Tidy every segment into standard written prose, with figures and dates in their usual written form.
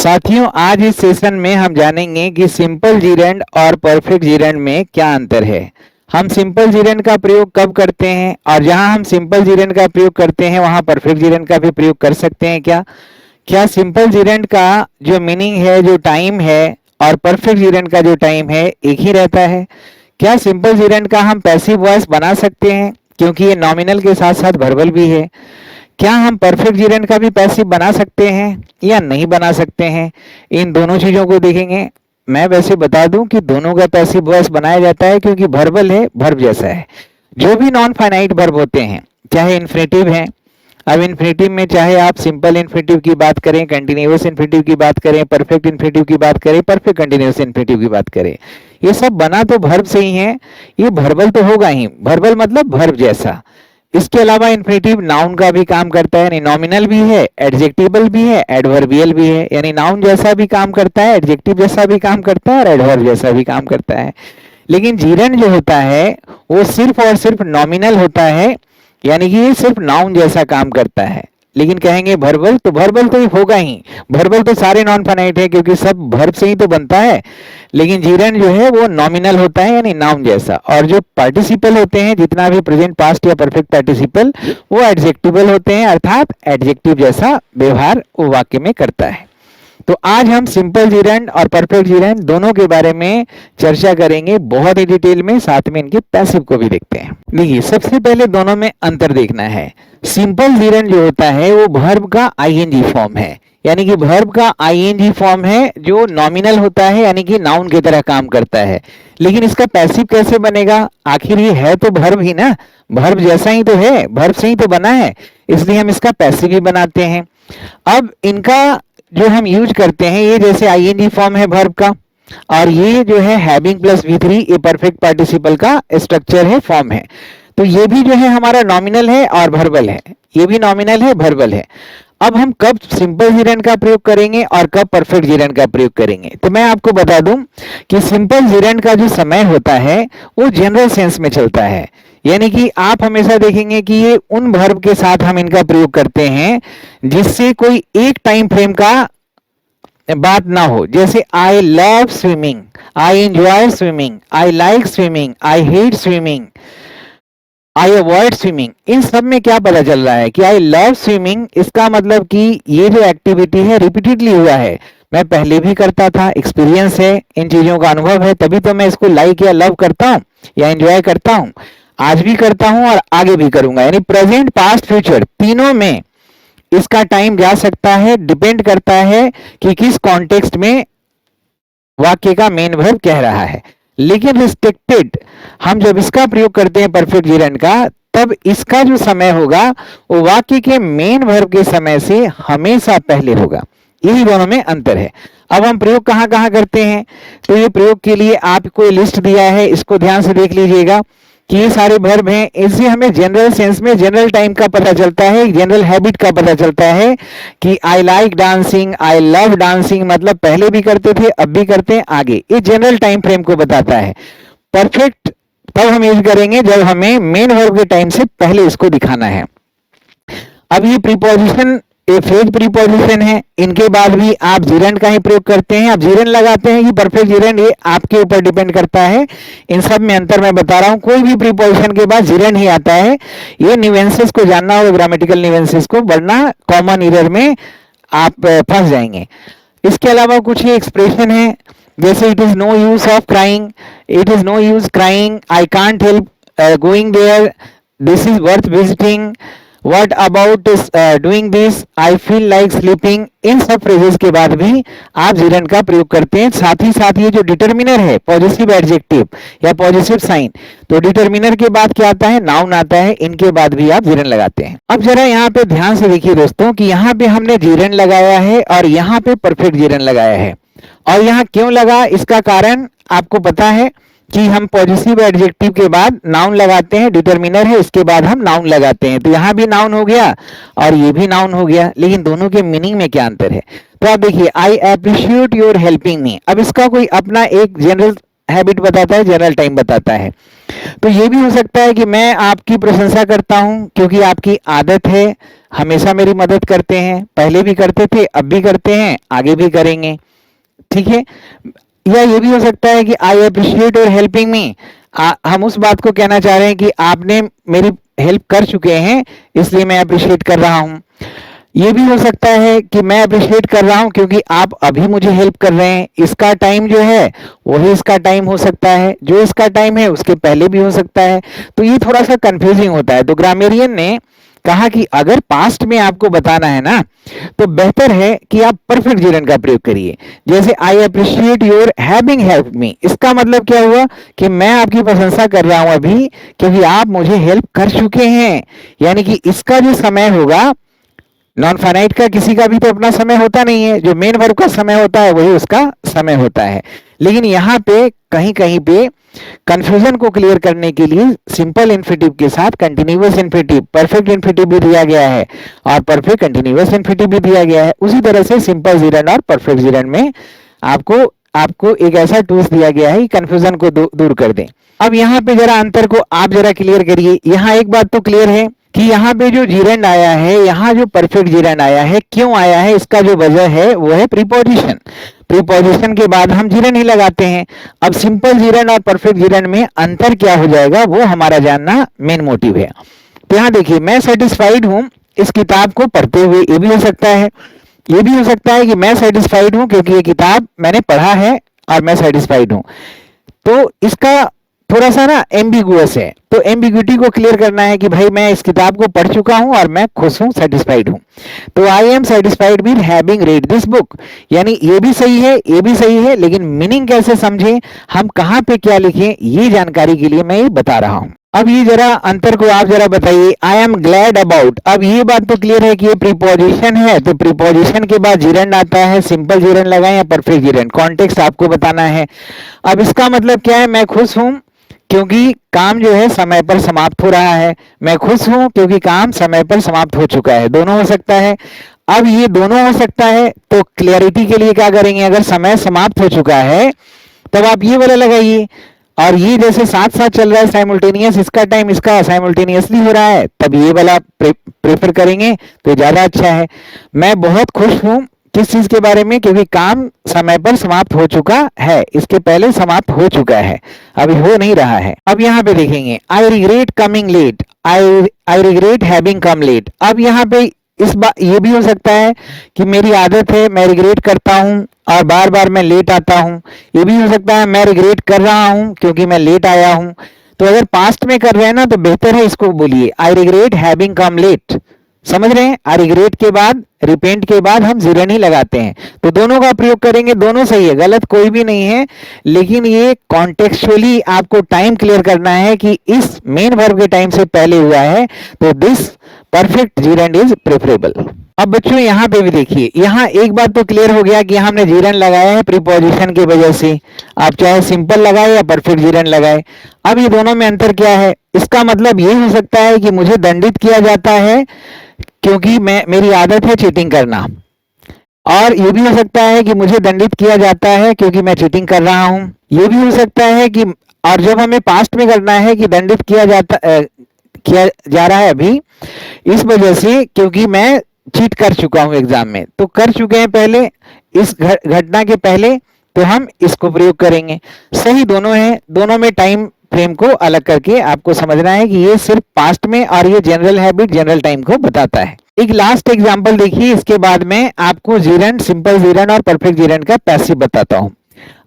साथियों, आज इस सेशन में हम जानेंगे कि सिंपल जीरेंड और परफेक्ट जीरेंड में क्या अंतर है। हम सिंपल जीरेंड का प्रयोग कब करते हैं और जहां हम सिंपल जीरेंड का प्रयोग करते हैं वहां परफेक्ट जीरेंड का भी प्रयोग कर सकते हैं क्या? क्या सिंपल जीरेंड का जो मीनिंग है, जो टाइम है, और परफेक्ट जीरेंड का जो टाइम है एक ही रहता है? क्या सिंपल जीरेंड का हम पैसिव वॉइस बना सकते हैं, क्योंकि ये नॉमिनल के साथ साथ वर्बल भी है? क्या हम परफेक्ट जीरेंड का भी पैसिव बना सकते हैं या नहीं बना सकते हैं? इन दोनों चीजों को देखेंगे। मैं वैसे बता दूं कि दोनों का पैसिव वॉइस बनाया जाता है क्योंकि वर्बल है, वर्ब जैसा है। जो भी नॉन फाइनाइट वर्ब होते हैं, चाहे इन्फिनेटिव है, अब इन्फिनेटिव में चाहे आप सिंपल इन्फिनेटिव की बात करें, कंटिन्यूअस इन्फिनेटिव की बात करें, परफेक्ट इन्फिनेटिव की बात करें, परफेक्ट कंटिन्यूअस इन्फिनेटिव की बात करें, ये सब बना तो वर्ब से ही है। ये वर्बल तो होगा ही, वर्बल मतलब वर्ब जैसा। इसके अलावा इन्फिनेटिव नाउन का भी काम करता है, यानी नॉमिनल भी है, एडजेक्टिवल भी है, एडवर्बियल भी है, यानी नाउन जैसा भी काम करता है, एडजेक्टिव जैसा भी काम करता है और एडवर्ब जैसा भी काम करता है। लेकिन जीरेंड जो होता है वो सिर्फ और सिर्फ नॉमिनल होता है, यानी कि ये सिर्फ नाउन जैसा काम करता है। लेकिन कहेंगे वर्बल, तो वर्बल तो होगा ही, वर्बल तो सारे नॉन फाइनाइट है क्योंकि सब वर्ब से ही तो बनता है। लेकिन जीरेंड जो है वो नॉमिनल होता है, यानी नाउन जैसा। और जो पार्टिसिपल होते हैं, जितना भी प्रेजेंट, पास्ट या परफेक्ट पार्टिसिपल, वो एडजेक्टिवल होते हैं, अर्थात एडजेक्टिव जैसा व्यवहार वो वाक्य में करता है। तो आज हम सिंपल जीरेंड और परफेक्ट जीरेंड दोनों के बारे में चर्चा करेंगे बहुत ही डिटेल में, साथ में इनके पैसिव को भी देखते हैं। देखिए, सबसे पहले दोनों में अंतर देखना है। सिंपल जीरेंड जो होता है वो वर्ब का आईएनजी फॉर्म है, यानी कि वर्ब का आईएनजी फॉर्म है जो नॉमिनल होता है, यानी कि नाउन की तरह काम करता है। लेकिन इसका पैसिव कैसे बनेगा? आखिर ये है तो वर्ब ही ना, वर्ब जैसा ही तो है, वर्ब से ही तो बना है, इसलिए हम इसका पैसिव ही बनाते हैं। अब इनका जो हम यूज करते हैं, ये जैसे आईएनजी फॉर्म है वर्ब का, और ये जो है हैविंग प्लस V3, ये परफेक्ट पार्टिसिपल का स्ट्रक्चर है, फॉर्म है। तो ये भी जो है हमारा नॉमिनल है और वर्बल है, ये भी नॉमिनल है, वर्बल है। अब हम कब सिंपल जीरेंड का प्रयोग करेंगे और कब परफेक्ट जीरेंड का प्रयोग करेंगे, तो मैं आपको बता दूं कि सिंपल जीरेंड का जो समय होता है वो जनरल सेंस में चलता है, यानी कि आप हमेशा देखेंगे कि ये उन वर्ब के साथ हम इनका प्रयोग करते हैं जिससे कोई एक टाइम फ्रेम का बात ना हो। जैसे I love swimming, I enjoy swimming, I like swimming, I hate swimming, I avoid swimming. इन सब में क्या पता चल रहा है कि आई लव स्विमिंग, इसका मतलब कि ये जो एक्टिविटी है रिपीटेडली हुआ है, मैं पहले भी करता था, एक्सपीरियंस है, इन चीजों का अनुभव है, तभी तो मैं इसको लाइक या लव करता हूं या एंजॉय करता हूं। आज भी करता हूं और आगे भी करूंगा, यानी प्रेजेंट, पास्ट, फ्यूचर तीनों में इसका टाइम जा सकता है। डिपेंड करता है कि किस कॉन्टेक्स्ट में वाक्य का मेन वर्ब कह रहा है। लेकिन रिस्ट्रिक्टेड, हम जब इसका प्रयोग करते हैं परफेक्ट जीरेंड का, तब इसका जो समय होगा वो वाक्य के मेन वर्ब के समय से हमेशा पहले होगा। यही दोनों में अंतर है। अब हम प्रयोग कहां कहां करते हैं, तो ये प्रयोग के लिए आपको लिस्ट दिया है, इसको ध्यान से देख लीजिएगा कि ये सारे वर्ब हैं। इससे हमें जनरल सेंस में जनरल टाइम का पता चलता है, जनरल हैबिट का पता चलता है कि I like dancing, I love dancing, मतलब पहले भी करते थे, अब भी करते हैं, आगे। ये जनरल टाइम फ्रेम को बताता है। परफेक्ट तब हम यूज करेंगे जब हमें मेन वर्ब के टाइम से पहले इसको दिखाना है। अब ये प्रीपोजिशन, ये फ्रेज प्रीपोजिशन है, इनके बाद भी आप जीरेंड का ही प्रयोग करते हैं। आप जीरेंड लगाते हैं कि परफेक्ट जीरेंड, ये आपके ऊपर डिपेंड करता है। इन सब में अंतर मैं बता रहा हूं, कोई भी प्रीपोजिशन के बाद जीरेंड ही आता है। ये न्यूएंसेस को जानना होगा, ग्रामेटिकल न्यूएंसेस को, वरना कॉमन एरर में आप फंस जाएंगे। इसके अलावा कुछ ये एक्सप्रेशन है, जैसे it is no use of crying, it is no use crying, I can't help going there, this is worth visiting, What about doing this? I feel like sleeping। इन सब फ्रेजेस के बाद भी आप जीरेंड का प्रयोग करते हैं। साथ ही साथ ये जो डिटर्मिनर है, पॉजिटिव एडजेक्टिव या पॉजिटिव साइन, तो डिटर्मिनर के बाद क्या आता है? नाउन आता है। इनके बाद भी आप जीरेंड लगाते हैं। अब जरा यहाँ पे ध्यान से देखिए दोस्तों कि यहाँ पे हमने जीरेंड लगाया है और यहाँ पे परफेक्ट जीरेंड लगाया है। और यहाँ क्यों लगा, इसका कारण आपको पता है कि हम पॉजिटिव एडजेक्टिव के बाद नाउन लगाते हैं, डिटर्मिनर है, इसके बाद हम नाउन लगाते हैं। तो यहां भी नाउन हो गया और ये भी नाउन हो गया, लेकिन दोनों के मीनिंग में क्या अंतर है? तो आप देखिए, I appreciate your helping me. अब इसका कोई अपना एक जनरल हैबिट बताता है, जनरल टाइम बताता है। तो ये भी हो सकता है कि मैं आपकी प्रशंसा करता हूं क्योंकि आपकी आदत है, हमेशा मेरी मदद करते हैं, पहले भी करते थे, अब भी करते हैं, आगे भी करेंगे। ठीक है। या ये भी हो सकता है कि I appreciate your helping me, हम उस बात को कहना चाह रहे हैं कि आपने मेरी हेल्प कर चुके हैं, इसलिए मैं अप्रिशिएट कर रहा हूं। ये भी हो सकता है कि मैं अप्रिशिएट कर रहा हूं क्योंकि आप अभी मुझे हेल्प कर रहे हैं। इसका टाइम जो है वही इसका टाइम हो सकता है, जो इसका टाइम है उसके पहले भी हो सकता है। तो ये थोड़ा सा कंफ्यूजिंग होता है। तो ग्रामेरियन ने कहा कि अगर पास्ट में आपको बताना है ना, तो बेहतर है कि आप परफेक्ट जीरन का प्रयोग करिए। जैसे I appreciate your having help me, इसका मतलब क्या हुआ कि मैं आपकी प्रशंसा कर रहा हूं अभी क्योंकि आप मुझे हेल्प कर चुके हैं। यानी कि इसका जो समय होगा, नॉन फाइनाइट का किसी का भी तो अपना समय होता नहीं है, जो मेन वर्ब का समय होता है वही उसका समय होता है। लेकिन यहाँ पे कहीं कहीं पे कंफ्यूजन को क्लियर करने के लिए सिंपल इन्फिनेटिव के साथ कंटिन्यूअस इन्फिनेटिव, परफेक्ट इन्फिनेटिव भी दिया गया है और परफेक्ट कंटिन्यूअस इन्फिनेटिव भी दिया गया है। उसी तरह से सिंपल जीरन और परफेक्ट जीरन में आपको आपको एक ऐसा टूल्स दिया गया है कि कंफ्यूजन को दूर कर दें। अब यहाँ पे जरा अंतर को आप जरा क्लियर करिए। यहाँ एक बात तो क्लियर है कि यहाँ पे जो जीरेंड आया है, यहाँ जो परफेक्ट जीरेंड आया है, क्यों आया है, इसका जो वजह है वो है प्रीपोजिशन। प्रीपोजिशन के बाद हम जीरेंड ही लगाते हैं। अब सिंपल जीरेंड और परफेक्ट जीरेंड में अंतर क्या हो जाएगा वो हमारा जानना मेन मोटिव है। तो यहाँ देखिए, मैं सेटिस्फाइड हूं इस किताब को पढ़ते हुए, ये भी हो सकता है। ये भी हो सकता है कि मैं सेटिस्फाइड हूं क्योंकि ये किताब मैंने पढ़ा है और मैं सेटिस्फाइड हूं। तो इसका थोड़ा सा ना एम्बिगुअस है, तो एम्बिग्यूटी को क्लियर करना है कि भाई मैं इस किताब को पढ़ चुका हूं और मैं खुश हूं, सेटिस्फाइड हूं। तो I am satisfied with having read this book, यानी ये भी सही है, ये भी सही है, लेकिन मीनिंग कैसे समझें, हम कहां पे क्या लिखें, ये जानकारी के लिए मैं ये बता रहा हूं। अब ये जरा अंतर को आप जरा बताइए। आई एम ग्लैड अबाउट, अब ये बात तो क्लियर है कि ये प्रीपोजिशन है, तो प्रीपोजिशन के बाद जीरेंड आता है, सिंपल जीरेंड लगाएं या परफेक्ट जीरेंड, कॉन्टेक्स्ट आपको बताना है। अब इसका मतलब क्या है, मैं खुश हूं क्योंकि काम जो है समय पर समाप्त हो रहा है, मैं खुश हूं क्योंकि काम समय पर समाप्त हो चुका है, दोनों हो सकता है। अब ये दोनों हो सकता है तो क्लियरिटी के लिए क्या करेंगे, अगर समय समाप्त हो चुका है तब आप ये वाला लगाइए, और ये जैसे साथ साथ चल रहा है साइमल्टेनियस, इसका टाइम इसका साइमल्टेनियसली हो रहा है, तब ये वाला प्रेफर करेंगे तो ज्यादा अच्छा है। मैं बहुत खुश हूं किस चीज के बारे में, क्योंकि काम समय पर समाप्त हो चुका है, इसके पहले समाप्त हो चुका है, अभी हो नहीं रहा है। अब यहाँ पे देखेंगे, I regret coming late, I regret having come late. अब यहाँ पे इस बात ये भी हो सकता है कि मेरी आदत है, मैं रिग्रेट करता हूं और बार बार मैं लेट आता हूं। ये भी हो सकता है मैं रिग्रेट कर रहा हूं क्योंकि मैं लेट आया हूं। तो अगर पास्ट में कर रहे हैं ना तो बेहतर है इसको बोलिए, I regret having come late. समझ रहे हैं, आई रिग्रेट के बाद, रिपेंट के बाद हम जीरेंड ही लगाते हैं। तो दोनों का प्रयोग करेंगे, दोनों सही है, गलत कोई भी नहीं है। लेकिन ये कॉन्टेक्चुअली आपको टाइम क्लियर करना है कि इस मेन वर्ब के टाइम से पहले हुआ है, तो दिस परफेक्ट जीरेंड इज प्रेफरेबल। अब बच्चों यहाँ पे भी देखिए, यहाँ एक बात तो क्लियर हो गया कि हमने जीरेंड लगाया है प्रीपोजिशन की वजह से, आप चाहे सिंपल लगाए या परफेक्ट जीरेंड लगाए। अब ये दोनों में अंतर क्या है, इसका मतलब ये हो सकता है कि मुझे दंडित किया जाता है क्योंकि मेरी आदत है चीटिंग करना, और ये भी हो सकता है कि मुझे दंडित किया जाता है क्योंकि मैं चीटिंग कर रहा हूं। ये भी हो सकता है कि, और जब हमें पास्ट में करना है कि दंडित किया जा रहा है अभी, इस वजह से क्योंकि मैं चीट कर चुका हूं एग्जाम में, तो कर चुके हैं पहले, इस घटना के पहले, तो हम इसको प्रयोग करेंगे। सही दोनों है, दोनों में टाइम फ्रेम को अलग करके आपको समझना है कि ये सिर्फ पास्ट में और ये जनरल हैबिट, जनरल टाइम को बताता है। एक लास्ट एग्जांपल देखिए, इसके बाद में आपको जीरेंड, सिंपल जीरेंड और परफेक्ट जीरेंड का पैसिव बताता हूं।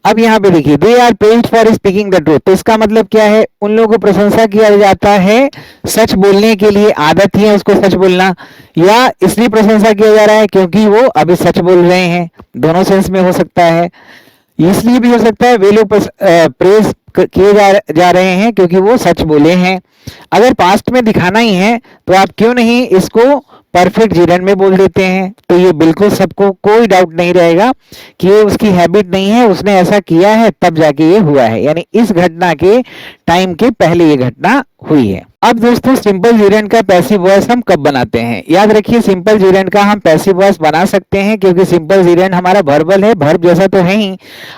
अब यहाँ पे देखिए, they are praised for speaking the truth, तो इसका मतलब क्या है, उन लोगों को प्रशंसा किया जाता है सच बोलने के लिए, आदत ही है उसको सच बोलना, या इसलिए प्रशंसा किया जा रहा है क्योंकि वो अभी सच बोल रहे हैं, दोनों सेंस में हो सकता है। इसलिए भी हो सकता है वे लोग प्रेज किए जा रहे हैं क्योंकि वो सच बोले हैं। अगर पास्ट में दिखाना ही है तो आप क्यों नहीं इसको परफेक्ट जीरेंड में बोल देते हैं, तो ये बिल्कुल सबको कोई डाउट नहीं रहेगा कि ये उसकी हैबिट नहीं है, उसने ऐसा किया है तब जाके ये हुआ है, यानी इस घटना के टाइम के पहले ये घटना हुई है। अब दोस्तों सिंपल जीरेंड का पैसिव वॉइस हम कब बनाते हैं? याद रखिए सिंपल जीरेंड का हम पैसिव वॉइस बना सकते हैं क्योंकि सिंपल जीरेंड हमारा वर्बल है, वर्ब जैसा तो है ही,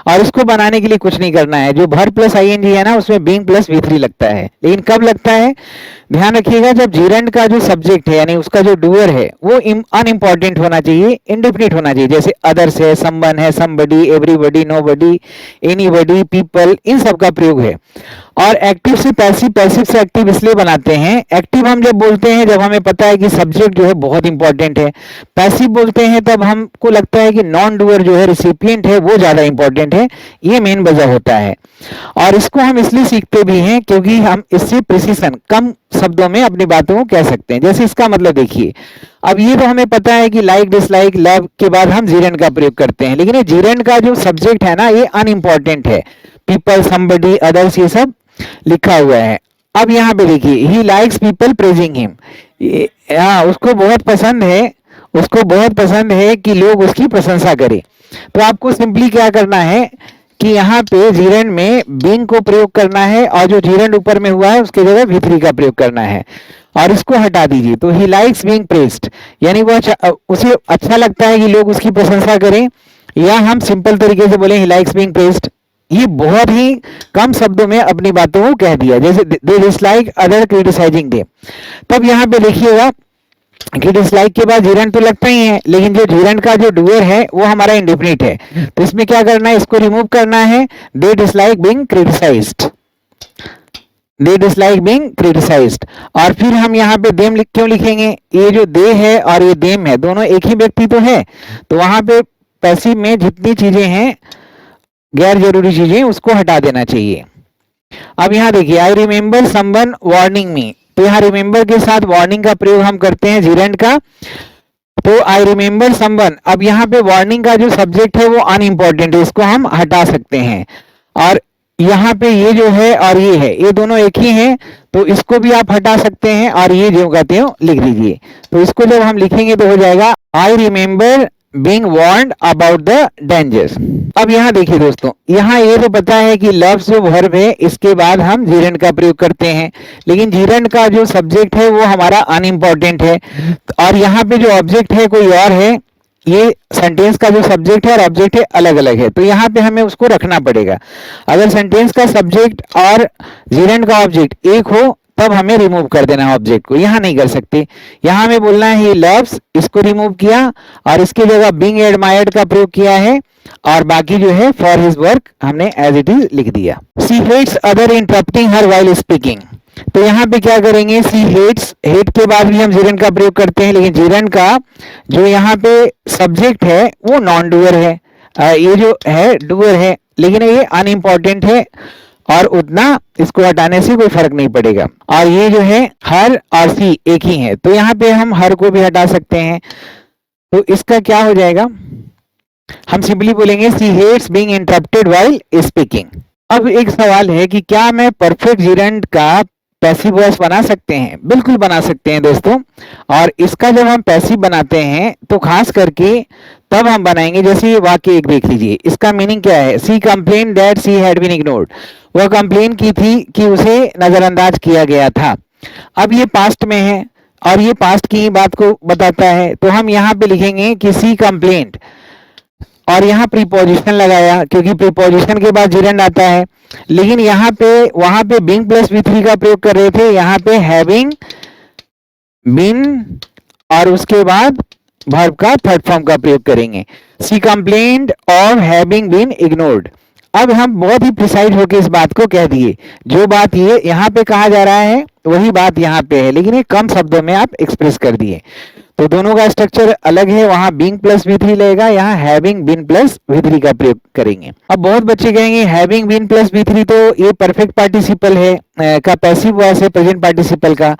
और इसको बनाने के लिए कुछ नहीं करना है। जो वर्ब प्लस आईएनजी है ना उसमें बीइंग प्लस V3 लगता है, लेकिन कब लगता है? ध्यान रखिएगा जब जीरेंड का जो सब्जेक्ट है यानी उसका जो डूअर है वो अनइम्पॉर्टेंट होना चाहिए, इंडेफिनिट होना चाहिए, जैसे अदर्स है, समवन है, somebody, everybody, nobody, anybody, people, इन सब का प्रयोग है। और एक्टिव से पैसिव, पैसिव से एक्टिव इसलिए बनाते हैं, एक्टिव हम जब बोलते हैं जब हमें पता है कि सब्जेक्ट जो है बहुत इंपॉर्टेंट है, पैसिव बोलते हैं तब हमको लगता है कि नॉन डूअर जो है रिसिपिएंट है वो ज्यादा इंपॉर्टेंट है, ये मेन वजह होता है। और इसको हम इसलिए सीखते भी हैं क्योंकि हम इससे प्रिसीजन कम शब्दों में अपनी बातों को कह सकते हैं। जैसे इसका मतलब देखिए, अब ये तो हमें पता है कि लाइक, डिसलाइक, लव के बाद हम जीरेंड का प्रयोग करते हैं, लेकिन ये जीरेंड का जो सब्जेक्ट है ना ये अनइम्पॉर्टेंट है, पीपल, समबडी, अदर्स, ये सब लिखा हुआ है। अब यहाँ पे देखिए, he likes people praising him, उसको बहुत पसंद है, उसको बहुत पसंद है कि लोग उसकी प्रशंसा करें। तो आपको सिंपली क्या करना है कि यहाँ पे जीरेंड में बीइंग को प्रयोग करना है और जो जीरेंड ऊपर में हुआ है उसके जगह V3 का प्रयोग करना है और इसको हटा दीजिए। तो ही लाइक्स बीइंग प्रेज्ड, यानी वह उसे अच्छा लगता है कि लोग उसकी प्रशंसा करें, या हम सिंपल तरीके से बोले ही लाइक्स बीइंग प्रेज्ड। ये बहुत ही कम शब्दों में अपनी बातों को कह दिया। जैसे दे डिसलाइक अदर क्रिटिसाइजिंग देम, तब यहाँ पे देखिएगा कि डिसलाइक के बाद जीरेंड तो लगता ही है, लेकिन जो जीरेंड का जो डूअर है वो हमारा इंडेफिनिट है, तो इसमें क्या करना है, इसको रिमूव करना है। दे डिसलाइक बीइंग क्रिटिसाइज्ड, दे डिसलाइक बीइंग क्रिटिसाइज्ड। और फिर हम यहाँ पे देम क्यों लिखेंगे? ये जो दे है और ये देम है दोनों एक ही व्यक्ति तो है, तो वहां पे पैसिव में जितनी चीजें हैं गैर जरूरी चीजें उसको हटा देना चाहिए। अब यहाँ देखिए, आई रिमेम्बर समवन वार्निंग मी, तो यहाँ रिमेम्बर के साथ वार्निंग का प्रयोग हम करते हैं जीरेंड का, तो आई रिमेम्बर समवन। अब यहाँ पे वार्निंग का जो सब्जेक्ट है वो अनइम्पॉर्टेंट है, इसको हम हटा सकते हैं। और यहाँ पे ये जो है और ये है, ये दोनों एक ही हैं, तो इसको भी आप हटा सकते हैं और ये जो कहते हो लिख दीजिए। तो इसको जब हम लिखेंगे तो हो जाएगा I remember being warned about the dangers. अब यहाँ देखिए दोस्तों, यहाँ ये तो पता है कि लव्स जो वर्ब है इसके बाद हम जीरेंड का प्रयोग करते हैं, लेकिन जीरेंड का जो सब्जेक्ट है वो हमारा अनइम्पॉर्टेंट है, और यहाँ पे जो ऑब्जेक्ट है कोई और है, ये सेंटेंस का जो सब्जेक्ट है और ऑब्जेक्ट है अलग अलग है, तो यहाँ पे हमें उसको रखना पड़ेगा। अगर सेंटेंस का सब्जेक्ट और जीरेंड का ऑब्जेक्ट एक हो तब हमें रिमूव कर देना है ऑब्जेक्ट को, यहाँ नहीं कर सकते। यहाँ हमें बोलना है ही लव्स, इसको रिमूव किया और इसकी जगह बीइंग एडमायर्ड का प्रयोग किया है, और बाकी जो है फॉर हिज वर्क हमने एज इट इज लिख दिया। सी हेट्स अदर इंटरप्टिंग हर व्हाइल स्पीकिंग, तो यहाँ पे क्या करेंगे, सी हेट्स, हेट के बाद भी हम जीरेंड का प्रयोग करते हैं, लेकिन जीरेंड का जो यहाँ पे सब्जेक्ट है वो नॉन डूअर है, ये जो है डूअर है, लेकिन ये अनइम्पॉर्टेंट है और उतना इसको हटाने से कोई फर्क नहीं पड़ेगा। और ये जो है हर और सी एक ही है, तो यहाँ पे हम हर को भी हटा सकते हैं, तो इसका क्या हो जाएगा, हम सिंपली बोलेंगे she hates being interrupted while speaking. अब एक सवाल है कि क्या मैं परफेक्ट जीरेंड का पैसिव वॉइस बना सकते हैं? बिल्कुल बना सकते हैं दोस्तों, और इसका जब हम पैसिव बनाते हैं तो खास करके तब हम बनाएंगे, जैसे ये वाक्य एक देख लीजिए, इसका मीनिंग क्या है, she complain that she had been ignored, वह कंप्लेन की थी कि उसे नजरअंदाज किया गया था। अब ये पास्ट में है और ये पास्ट की ही बात को बताता है, तो हम यहाँ पे लिखेंगे कि सी कंप्लेंट, और यहाँ प्रीपोजिशन लगाया क्योंकि प्रीपोजिशन के बाद जीरेंड आता है, लेकिन यहाँ पे वहां पे बीइंग प्लस V3 का प्रयोग कर रहे थे, यहाँ पे हैविंग बीन और उसके बाद वर्ब का थर्ड फॉर्म का प्रयोग करेंगे। She complaint of having been ignored. अब हम बहुत ही प्रिसाइज होकर इस बात को कह दिए, जो बात ये यहाँ पे कहा जा रहा है वही बात यहाँ पे है, लेकिन ये कम शब्दों में आप एक्सप्रेस कर दिए, तो दोनों का स्ट्रक्चर अलग है, वहां बीइंग प्लस V3 लगेगा, यहाँ हैविंग बीन प्लस V3 का प्रयोग करेंगे। अब बहुत बच्चे कहेंगे हैविंग बीन प्लस V3 तो ये परफेक्ट पार्टिसिपल है का पैसिव वॉइस है प्रेजेंट पार्टिसिपल का,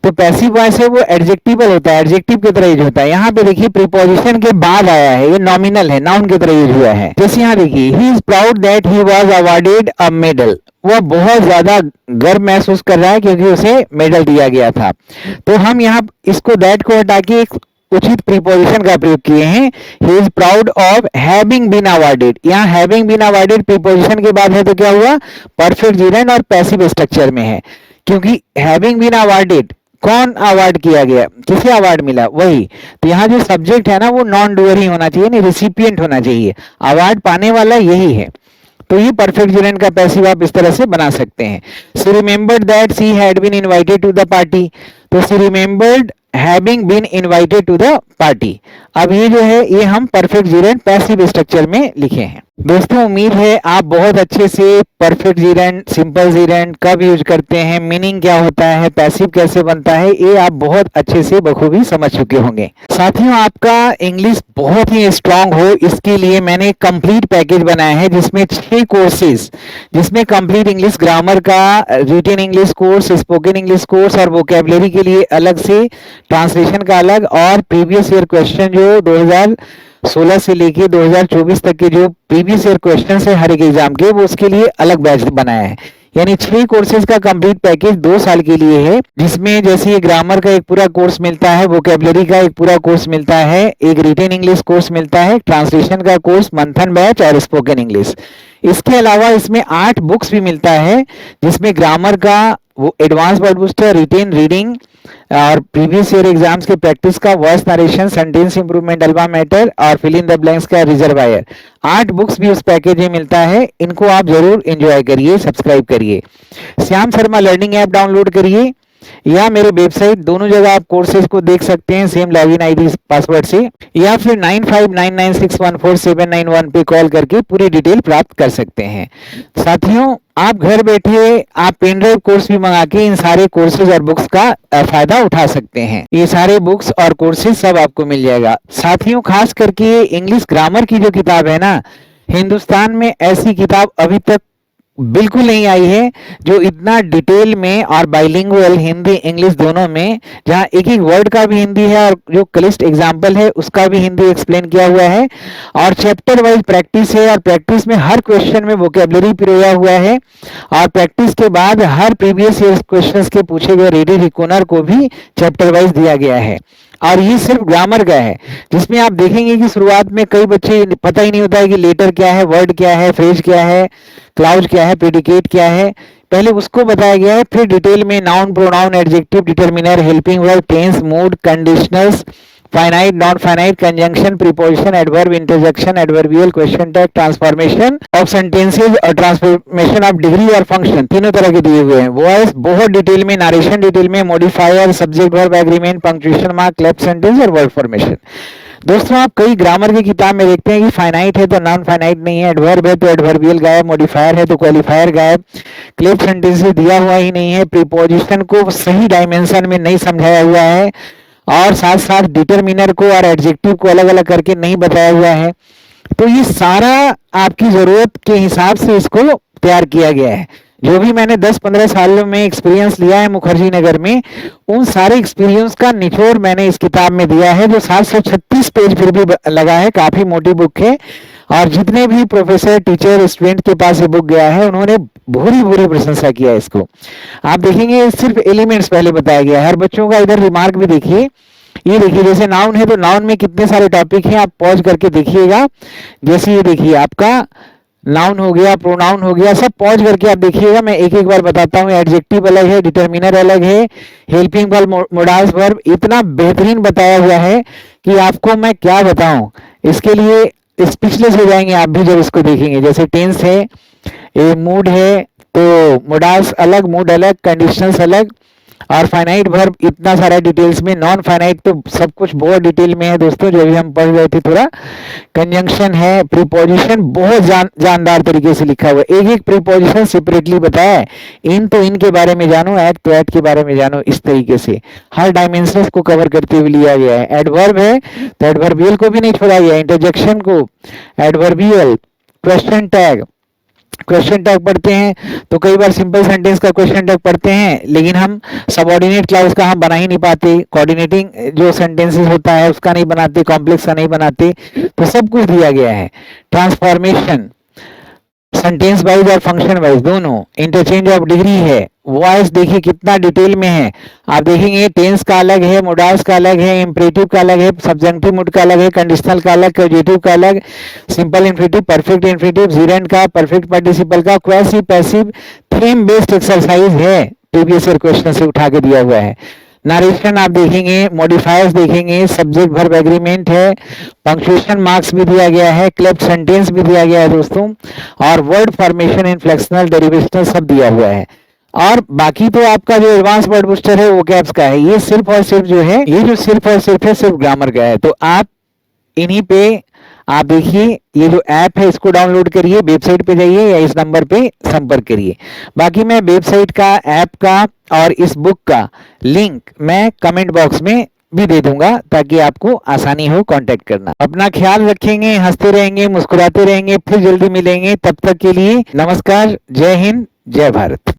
तो पैसिव वॉइस है वो एडजेक्टिवल होता है, एडजेक्टिव की तरह यूज होता है। यहाँ पे देखिए प्रीपोजिशन के बाद आया है, ये नॉमिनल है, नाउन की तरह यूज हुआ है। जैसे यहाँ देखिए, ही is proud that he was awarded a medal, वह बहुत ज्यादा गर्व महसूस कर रहा है क्योंकि उसे मेडल दिया गया था, तो हम यहाँ इसको दैट को हटा के एक उचित प्रीपोजिशन का प्रयोग किए हैं, he is proud of having been awarded. यहाँ हैविंग बीन अवार्डेड प्रीपोजिशन के बाद है तो क्या हुआ, परफेक्ट जीरेंड और पैसिव स्ट्रक्चर में है, क्योंकि हैविंग बीन अवार्डेड, कौन अवार्ड किया गया, किसे अवार्ड मिला, वही। तो यहाँ जो सब्जेक्ट है ना वो नॉन डूअर ही होना चाहिए, नहीं रिसिपिएंट होना चाहिए, अवार्ड पाने वाला यही है। तो ये परफेक्ट जेरेंड का पैसिव आप इस तरह से बना सकते हैं। She remembered that she had been invited to the party, तो she remembered having been invited to the party. अब ये जो है ये हम परफेक्ट जेरेंड पैसिव स्ट्रक्चर में लिखे हैं। दोस्तों उम्मीद है आप बहुत अच्छे से परफेक्ट जेरेंड, सिंपल जेरेंड कब यूज करते हैं, मीनिंग क्या होता है, पैसिव कैसे बनता है, ये आप बहुत अच्छे से बखूबी समझ चुके होंगे। साथियों आपका इंग्लिश बहुत ही स्ट्रांग हो इसके लिए मैंने कंप्लीट पैकेज बनाया है जिसमें 6 कोर्सेज, जिसमें कंप्लीट इंग्लिश ग्रामर का, written English course, spoken English course और वोकैबुलरी के लिए अलग से, ट्रांसलेशन का अलग, और प्रीवियस ईयर क्वेश्चन जो 2016 से लेके 2024 तक के जो प्रीवियस ईयर क्वेश्चन है हर एक एग्जाम के, वो उसके लिए अलग बैच बनाया है। यानी 6 कोर्सेज का कंप्लीट पैकेज 2 साल के लिए है, जिसमें जैसे ये ग्रामर का एक पूरा कोर्स मिलता है, वोकैबुलरी का एक पूरा कोर्स मिलता है, एक रिटन इंग्लिश कोर्स मिलता है, ट्रांसलेशन का कोर्स, मंथन बैच और स्पोकन इंग्लिश। इसके अलावा इसमें 8 बुक्स भी मिलता है, जिसमें ग्रामर का वो advance word booster, written reading और प्रीवियस ईयर एग्जाम्स के प्रैक्टिस का, voice narration, sentence improvement, alpha matter और फिल इन द ब्लैंक्स का रिजर्वायर। 8 बुक्स भी उस पैकेज में मिलता है, इनको आप जरूर एंजॉय करिए, सब्सक्राइब करिए। Shyam Sharma learning app download करिए या मेरे वेबसाइट, दोनों जगह आप कोर्सेज को देख सकते हैं सेम लॉगिन आईडी पासवर्ड से, या फिर 9599614791 पे कॉल करके पूरी डिटेल प्राप्त कर सकते हैं। साथियों आप घर बैठे आप पेन ड्राइव कोर्स भी मंगा के इन सारे कोर्सेज और बुक्स का फायदा उठा सकते हैं। ये सारे बुक्स और कोर्सेज सब आपको मिल जाएगा। साथियों खास करके इंग्लिश ग्रामर की जो किताब है ना, हिंदुस्तान में ऐसी किताब अभी तक बिल्कुल नहीं आई है जो इतना डिटेल में और बाइलिंगुअल हिंदी इंग्लिश दोनों में, जहां एक एक वर्ड का भी हिंदी है और जो क्लिस्ट एग्जाम्पल है उसका भी हिंदी एक्सप्लेन किया हुआ है, और चैप्टर वाइज प्रैक्टिस है, और प्रैक्टिस में हर क्वेश्चन में वोकैबुलरी पिरोया हुआ है, और प्रैक्टिस के बाद हर प्रीवियस ईयर क्वेश्चन के पूछे गए रीडी रिकॉर्डर को भी चैप्टर वाइज दिया गया है। और ये सिर्फ ग्रामर का है, जिसमें आप देखेंगे कि शुरुआत में कई बच्चे पता ही नहीं होता है कि लेटर क्या है, वर्ड क्या है, फ्रेज क्या है, क्लाउज क्या है, प्रेडिकेट क्या है, पहले उसको बताया गया है, फिर डिटेल में noun, pronoun, adjective, determiner, helping verb, tense, mood, conditionals, finite, not finite, conjunction, preposition, adverb, interjection, adverbial, question tag, transformation of sentences और ट्रांसफॉर्मेशन ऑफ डिग्री और फंक्शन, तीनों तरह के दिए हुए हैं। वॉइस बहुत डिटेल में, नरेशन डिटेल में, modifier, subject verb agreement, punctuation mark, clap sentence और वर्ड फॉर्मेशन। दोस्तों आप कई ग्रामर की किताब में देखते हैं कि फाइनाइट है तो नॉन फाइनाइट नहीं है, एडवर्ब है तो एडवर्बियल गायब, मॉडिफायर है तो क्वालिफायर गायब, क्लेप सेंटेंस दिया हुआ ही नहीं है, प्रीपोजिशन को सही डायमेंशन में नहीं समझाया हुआ है, और साथ साथ डिटरमिनर को और एडजेक्टिव को अलग अलग करके नहीं बताया हुआ है। तो ये सारा आपकी जरूरत के हिसाब से इसको तैयार किया गया है। जो भी मैंने 10-15 सालों में एक्सपीरियंस लिया है मुखर्जी नगर में, उन सारे एक्सपीरियंस का निचोड़ मैंने इस किताब में दिया है, जो 736 पेज फिर भी लगा है, काफी मोटी बुक है। और जितने भी प्रोफेसर, टीचर, स्टूडेंट के पास ये बुक गया है उन्होंने भूरी भूरी प्रशंसा किया है इसको। आप देखेंगे सिर्फ एलिमेंट्स पहले बताया गया है, हर बच्चों का इधर रिमार्क भी देखिए। ये देखिए जैसे नाउन है तो नाउन में कितने सारे टॉपिक हैं, आप पॉज करके देखिएगा। जैसे ये देखिए आपका नाउन हो गया, प्रोनाउन हो गया, सब पॉज करके आप देखिएगा, मैं एक एक बार बताता हूँ। एडजेक्टिव अलग है, डिटरमिनर अलग है, हेल्पिंग वर्ब, मोडास वर्ब, इतना बेहतरीन बताया हुआ है कि आपको मैं क्या बताऊं। इसके लिए स्पीचलेस हो जाएंगे आप भी जब इसको देखेंगे। जैसे टेंस है, ये मूड है तो मोडास अलग, मूड अलग, कंडीशनल्स अलग, और फाइनाइट वर्ब इतना सारा डिटेल्स में, नॉन फाइनाइट तो सब कुछ बहुत डिटेल में है दोस्तों, जो भी हम पढ़ रहे थे थोड़ा। कंजंक्शन है, प्रीपोजिशन बहुत जानदार तरीके से लिखा हुआ है, एक एक प्रीपोजिशन सेपरेटली बताया है, इन तो इनके बारे में जानो, एट तो एट के बारे में जानो, इस तरीके से हर डायमेंशन को कवर करते हुए लिया गया है। एडवर्ब है तो एडवर्बियल को भी नहीं छोड़ा गया, इंटरजेक्शन को, एडवर्बियल, क्वेश्चन टैग पढ़ते हैं तो कई बार सिंपल सेंटेंस का क्वेश्चन टैग पढ़ते हैं, लेकिन हम सबऑर्डिनेट क्लाउज का हम बना ही नहीं पाते, कोऑर्डिनेटिंग जो सेंटेंसेस होता है उसका नहीं बनाते, कॉम्प्लेक्स का नहीं बनाते, तो सब कुछ दिया गया है। ट्रांसफॉर्मेशन सेंटेंस वाइज और फंक्शन वाइज दोनों, इंटरचेंज ऑफ डिग्री है, वॉइस देखिए कितना डिटेल में है। आप देखेंगे टेंस का अलग है, मोडास का अलग है, इंपरेटिव का अलग है, सब्जेक्टिव मूड का अलग है, कंडीशनल का अलग, क्वोजेटिव का अलग, सिंपल इंफिनिटिव, परफेक्ट इंफिनिटिव, जीरेंड का, परफेक्ट पार्टिसिपल का, quasi passive, theme based exercise है, प्रीवियस ईयर क्वेश्चन से उठा के दिया हुआ है। नरेशन आप देखेंगे, मॉडिफायर्स देखेंगे, सब्जेक्ट वर्ब एग्रीमेंट है, पंक्चुएशन मार्क्स भी दिया गया है, क्लेप्ट सेंटेंस भी दिया गया है दोस्तों, और वर्ड फॉर्मेशन, इनफ्लेक्शनल, डेरिवेशनल सब दिया हुआ है। और बाकी तो आपका जो एडवांस वर्ड बूस्टर है वो कैप्स का है। ये सिर्फ और सिर्फ जो है, ये जो सिर्फ और सिर्फ है सिर्फ ग्रामर का है। तो आप इन्हीं पे आप देखिए, ये जो ऐप है इसको डाउनलोड करिए, वेबसाइट पे जाइए या इस नंबर पे संपर्क करिए। बाकी मैं वेबसाइट का, ऐप का और इस बुक का लिंक मैं कमेंट बॉक्स में भी दे दूंगा ताकि आपको आसानी हो कांटेक्ट करना। अपना ख्याल रखेंगे, हंसते रहेंगे, मुस्कुराते रहेंगे, फिर जल्दी मिलेंगे। तब तक के लिए नमस्कार, जय हिंद, जय भारत।